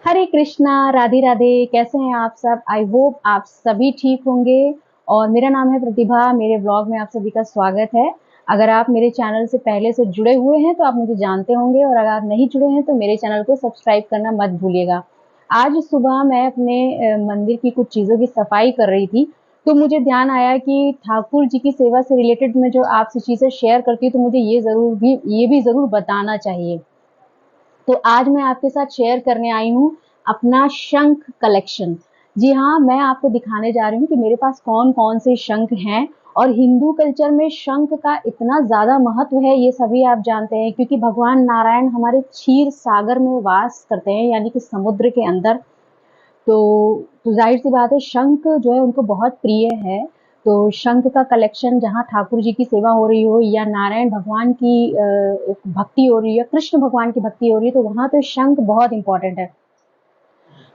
हरे कृष्णा, राधे राधे। कैसे हैं आप सब? आई होप आप सभी ठीक होंगे। और मेरा नाम है प्रतिभा। मेरे ब्लॉग में आप सभी का स्वागत है। अगर आप मेरे चैनल से पहले से जुड़े हुए हैं तो आप मुझे जानते होंगे, और अगर आप नहीं जुड़े हैं तो मेरे चैनल को सब्सक्राइब करना मत भूलिएगा। आज सुबह मैं अपने मंदिर की कुछ चीज़ों की सफाई कर रही थी, तो मुझे ध्यान आया कि ठाकुर जी की सेवा से रिलेटेड मैं जो आपसे चीज़ें शेयर करती हूँ तो मुझे ये भी ज़रूर बताना चाहिए। तो आज मैं आपके साथ शेयर करने आई हूँ अपना शंख कलेक्शन। जी हाँ, मैं आपको दिखाने जा रही हूँ कि मेरे पास कौन-कौन से शंख हैं। और हिंदू कल्चर में शंख का इतना ज़्यादा महत्व है, ये सभी आप जानते हैं, क्योंकि भगवान नारायण हमारे क्षीर सागर में वास करते हैं, यानी कि समुद्र के अंदर। तो ज़ाहिर-सी बात है, शंख जो है उनको बहुत प्रिय है। तो शंख का कलेक्शन, जहाँ ठाकुर जी की सेवा हो रही हो या नारायण भगवान की भक्ति हो रही है, कृष्ण भगवान की भक्ति हो रही है, तो वहाँ तो शंख बहुत इम्पोर्टेंट है।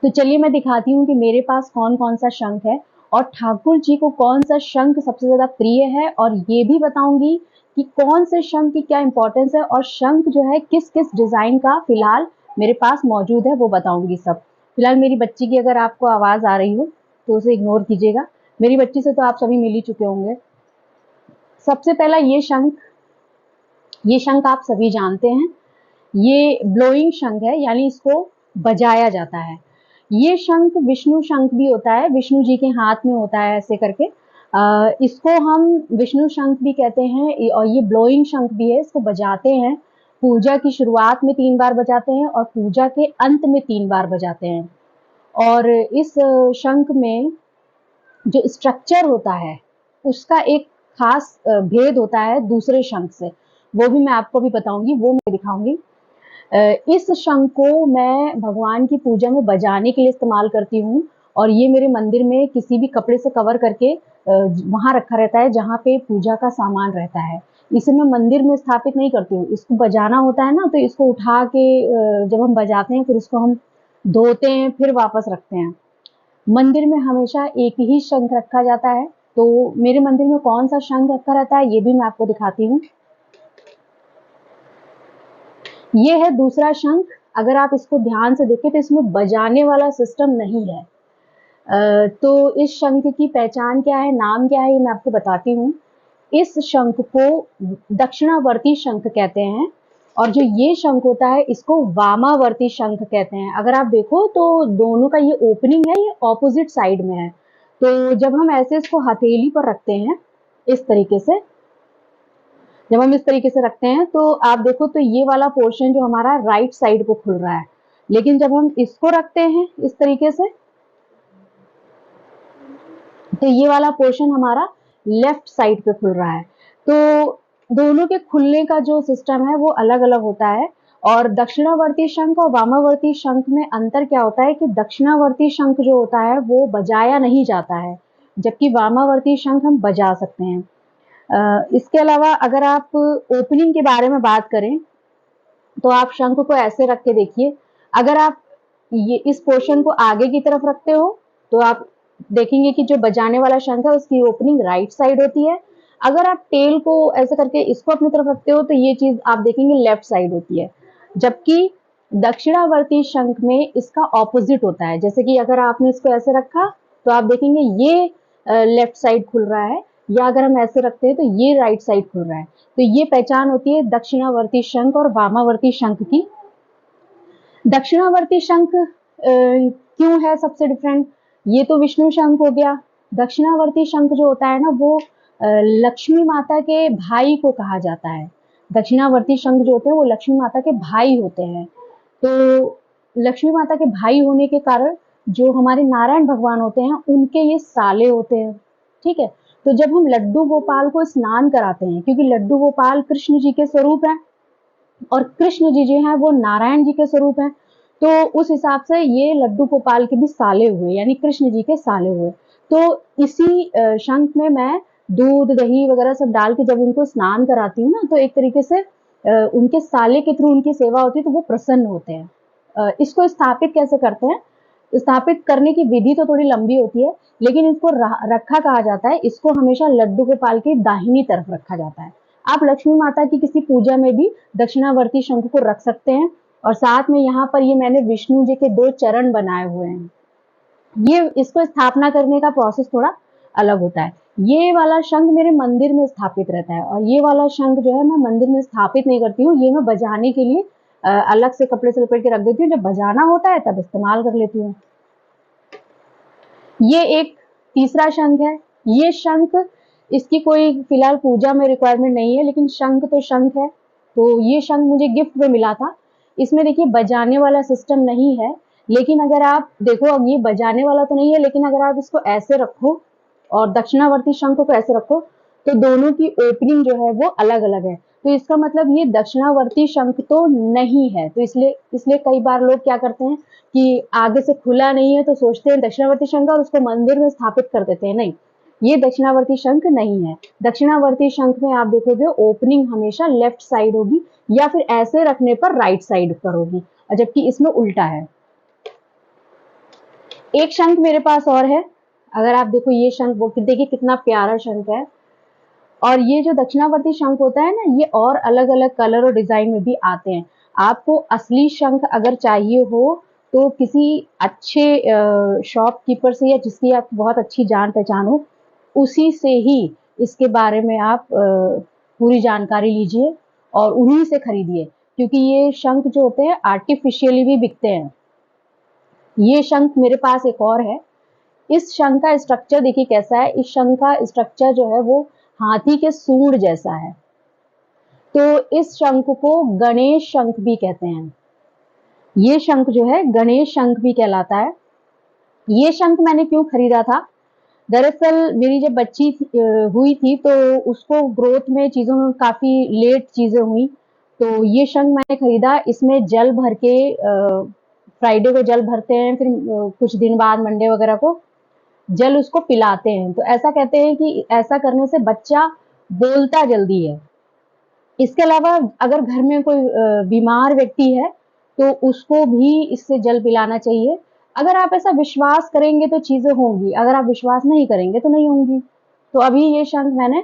तो चलिए मैं दिखाती हूँ कि मेरे पास कौन-कौन सा शंख है और ठाकुर जी को कौन सा शंख सबसे ज़्यादा प्रिय है, और ये भी बताऊँगी कि कौन से शंख की क्या इम्पोर्टेंस है, और शंख जो है किस-किस डिज़ाइन का फ़िलहाल मेरे पास मौजूद है, वो बताऊँगी सब। फ़िलहाल मेरी बच्ची की अगर आपको आवाज़ आ रही हो, तो उसे इग्नोर कीजिएगा। मेरी बच्ची से तो आप सभी मिल ही चुके होंगे। सबसे पहला ये शंख आप सभी जानते हैं। ये ब्लोइंग शंख है, यानी इसको बजाया जाता है। ये शंख विष्णु शंख भी होता है, विष्णु जी के हाथ में होता है ऐसे करके। इसको हम विष्णु शंख भी कहते हैं, और ये ब्लोइंग शंख भी है। इसको बजाते हैं, पूजा की शुरुआत में 3 बार बजाते हैं और पूजा के अंत में 3 बार बजाते हैं। और इस शंख में जो स्ट्रक्चर होता है, उसका एक खास भेद होता है दूसरे शंख से। वो भी मैं आपको भी बताऊंगी, वो मैं दिखाऊंगी। इस शंख को मैं भगवान की पूजा में बजाने के लिए इस्तेमाल करती हूँ, और ये मेरे मंदिर में किसी भी कपड़े से कवर करके वहाँ रखा रहता है जहाँ पे पूजा का सामान रहता है। इसे मैं मंदिर में स्थापित नहीं करती हूँ। इसको बजाना होता है ना, तो इसको उठा के जब हम बजाते हैं फिर इसको हम धोते हैं, फिर वापस रखते हैं। मंदिर में हमेशा एक ही शंख रखा जाता है। तो मेरे मंदिर में कौन सा शंख रखा रहता है ये भी मैं आपको दिखाती हूँ। ये है दूसरा शंख। अगर आप इसको ध्यान से देखें तो इसमें बजाने वाला सिस्टम नहीं है। तो इस शंख की पहचान क्या है, नाम क्या है, ये मैं आपको बताती हूँ। इस शंख को दक्षिणावर्ती शंख कहते हैं, और जो ये शंख होता है इसको वामावर्ती शंख कहते हैं। अगर आप देखो तो दोनों का ये ओपनिंग है, ये ऑपोजिट साइड में है। तो जब हम ऐसे इसको हथेली पर रखते हैं, इस तरीके से जब हम इस तरीके से रखते हैं तो आप देखो तो ये वाला पोर्शन जो हमारा राइट साइड पे खुल रहा है, लेकिन जब हम इसको रखते हैं इस तरीके से, तो ये वाला पोर्शन हमारा लेफ्ट साइड पे खुल रहा है। तो दोनों के खुलने का जो सिस्टम है वो अलग अलग होता है। और दक्षिणावर्ती शंख और वामावर्ती शंख में अंतर क्या होता है कि दक्षिणावर्ती शंख जो होता है वो बजाया नहीं जाता है, जबकि वामावर्ती शंख हम बजा सकते हैं। इसके अलावा अगर आप ओपनिंग के बारे में बात करें तो आप शंख को ऐसे रख के देखिए। अगर आप ये इस पोर्शन को आगे की तरफ रखते हो तो आप देखेंगे कि जो बजाने वाला शंख है उसकी ओपनिंग राइट साइड होती है। अगर आप टेल को ऐसे करके इसको अपनी तरफ रखते हो तो ये चीज आप देखेंगे लेफ्ट साइड होती है। जबकि दक्षिणावर्ती शंख में इसका ऑपोजिट होता है। जैसे कि अगर आपने इसको ऐसे रखा तो आप देखेंगे ये लेफ्ट साइड खुल रहा है, या अगर हम ऐसे रखते हैं तो ये राइट साइड खुल रहा है। तो ये पहचान होती है दक्षिणावर्ती शंख और वामावर्ती शंख की। दक्षिणावर्ती शंख क्यों है सबसे डिफरेंट? ये तो विष्णु शंख हो गया। दक्षिणावर्ती शंख जो होता है ना वो लक्ष्मी माता के भाई को कहा जाता है। दक्षिणावर्ती शंख जो होते हैं वो लक्ष्मी माता के भाई होते हैं। तो लक्ष्मी माता के भाई होने के कारण जो हमारे नारायण भगवान होते हैं उनके ये साले होते हैं। ठीक है। तो जब हम लड्डू गोपाल को स्नान कराते हैं, क्योंकि लड्डू गोपाल कृष्ण जी के स्वरूप हैं और कृष्ण जी जो हैं वो नारायण जी के स्वरूप हैं, तो उस हिसाब से ये लड्डू गोपाल के भी साले हुए, यानी कृष्ण जी के साले हुए। तो इसी शंख में मैं दूध दही वगैरह सब डाल के जब उनको स्नान कराती हूँ ना, तो एक तरीके से उनके साले के थ्रू उनकी सेवा होती है, तो वो प्रसन्न होते हैं। इसको स्थापित कैसे करते हैं? स्थापित करने की विधि तो थोड़ी लंबी होती है, लेकिन इसको रखा कहा जाता है। इसको हमेशा लड्डू गोपाल की दाहिनी तरफ रखा जाता है। आप लक्ष्मी माता की किसी पूजा में भी दक्षिणावर्ती शंख को रख सकते हैं, और साथ में यहाँ पर ये मैंने विष्णु जी के 2 चरण बनाए हुए हैं। ये इसको स्थापना करने का प्रोसेस थोड़ा अलग होता है। ये वाला शंख मेरे मंदिर में स्थापित रहता है और ये वाला शंख जो है मैं मंदिर में स्थापित नहीं करती हूँ, ये मैं बजाने के लिए अलग से कपड़े से लपेट के रख देती हूँ। जब बजाना होता है तब इस्तेमाल कर लेती हूँ। ये एक तीसरा शंख है। ये शंख, इसकी कोई फिलहाल पूजा में रिक्वायरमेंट नहीं है, लेकिन शंख तो शंख है। तो ये शंख मुझे गिफ्ट में मिला था। इसमें देखिए बजाने वाला सिस्टम नहीं है, लेकिन अगर आप देखो, अब ये बजाने वाला तो नहीं है, लेकिन अगर आप इसको ऐसे रखो और दक्षिणावर्ती शंख को ऐसे रखो तो दोनों की ओपनिंग जो है वो अलग अलग है। तो इसका मतलब ये दक्षिणावर्ती शंख तो नहीं है। तो इसलिए कई बार लोग क्या करते हैं कि आगे से खुला नहीं है तो सोचते हैं दक्षिणावर्ती शंख और उसको मंदिर में स्थापित कर देते हैं। नहीं, ये दक्षिणावर्ती शंख नहीं है। दक्षिणावर्ती शंख में आप देखोगे ओपनिंग हमेशा लेफ्ट साइड होगी या फिर ऐसे रखने पर राइट साइड पर होगी, जबकि इसमें उल्टा है। एक शंख मेरे पास और है। अगर आप देखो ये शंख, वो देखिए कितना प्यारा शंख है। और ये जो दक्षिणावर्ती शंख होता है ना, ये और अलग अलग कलर और डिजाइन में भी आते हैं। आपको असली शंख अगर चाहिए हो तो किसी अच्छे शॉपकीपर से या जिसकी आप बहुत अच्छी जान पहचान हो, उसी से ही इसके बारे में आप पूरी जानकारी लीजिए और उन्हीं से खरीदिए, क्योंकि ये शंख जो होते हैं आर्टिफिशियली भी बिकते हैं। ये शंख मेरे पास एक और है। इस शंख का स्ट्रक्चर देखिए कैसा है। इस शंख का स्ट्रक्चर जो है वो हाथी के सूंड जैसा है। तो इस शंख को गणेश शंख भी कहते हैं। ये शंख जो है गणेश शंख भी कहलाता है। ये शंख मैंने क्यों खरीदा था? दरअसल मेरी जब बच्ची हुई थी तो उसको ग्रोथ में चीजों में काफी लेट चीजें हुई, तो ये शंख मैंने खरीदा। इसमें जल भर के फ्राइडे को जल भरते हैं, फिर कुछ दिन बाद मंडे वगैरह को जल उसको पिलाते हैं। तो ऐसा कहते हैं कि ऐसा करने से बच्चा बोलता जल्दी है। इसके अलावा अगर घर में कोई बीमार व्यक्ति है तो उसको भी इससे जल पिलाना चाहिए। अगर आप ऐसा विश्वास करेंगे तो चीजें होंगी, अगर आप विश्वास नहीं करेंगे तो नहीं होंगी। तो अभी ये शंख मैंने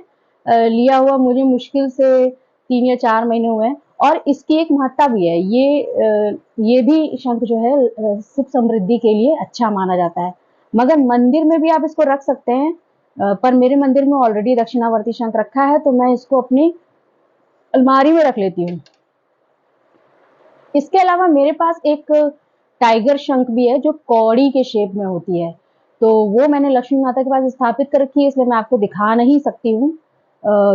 लिया हुआ मुझे मुश्किल से 3 या 4 महीने हुए हैं। और इसकी एक महत्ता भी है। ये भी शंख जो है सुख समृद्धि के लिए अच्छा माना जाता है। मगर मंदिर में भी आप इसको रख सकते हैं, पर मेरे मंदिर में ऑलरेडी दक्षिणावर्ती शंख रखा है तो मैं इसको अपनी अलमारी में रख लेती हूँ। इसके अलावा मेरे पास एक टाइगर शंख भी है जो कौड़ी के शेप में होती है। तो वो मैंने लक्ष्मी माता के पास स्थापित कर रखी है, इसलिए मैं आपको दिखा नहीं सकती हूँ।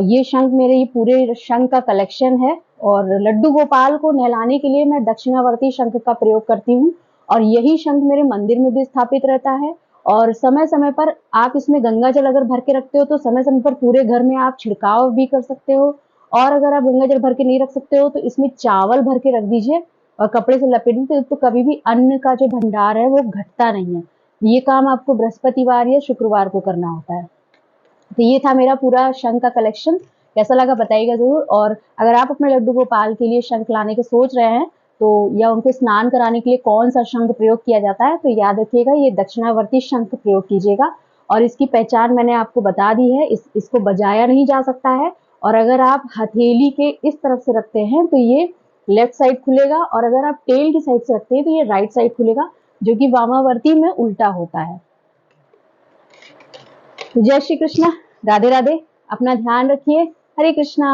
ये शंख मेरे ये पूरे शंख का कलेक्शन है। और लड्डू गोपाल को नहलाने के लिए मैं दक्षिणावर्ती शंख का प्रयोग करती हूँ और यही शंख मेरे मंदिर में भी स्थापित रहता है। और समय समय पर आप इसमें गंगा जल अगर भर के रखते हो तो समय समय पर पूरे घर में आप छिड़काव भी कर सकते हो। और अगर आप गंगा जल भर के नहीं रख सकते हो तो इसमें चावल भर के रख दीजिए और कपड़े से लपेट दीजिए, तो कभी भी अन्न का जो भंडार है वो घटता नहीं है। ये काम आपको बृहस्पतिवार या शुक्रवार को करना होता है। तो ये था मेरा पूरा शंख का कलेक्शन। कैसा लगा बताइएगा जरूर। और अगर आप अपने लड्डू गोपाल के लिए शंख लाने के सोच रहे हैं तो, या उनको स्नान कराने के लिए कौन सा शंख प्रयोग किया जाता है, तो याद रखिएगा ये दक्षिणावर्ती शंख प्रयोग कीजिएगा। और इसकी पहचान मैंने आपको बता दी है। इसको बजाया नहीं जा सकता है। और अगर आप हथेली के इस तरफ से रखते हैं तो ये लेफ्ट साइड खुलेगा, और अगर आप टेल की साइड से रखते हैं तो ये राइट साइड खुलेगा, जो कि वामावर्ती में उल्टा होता है। जय श्री कृष्ण, राधे राधे। अपना ध्यान रखिए। हरे कृष्णा।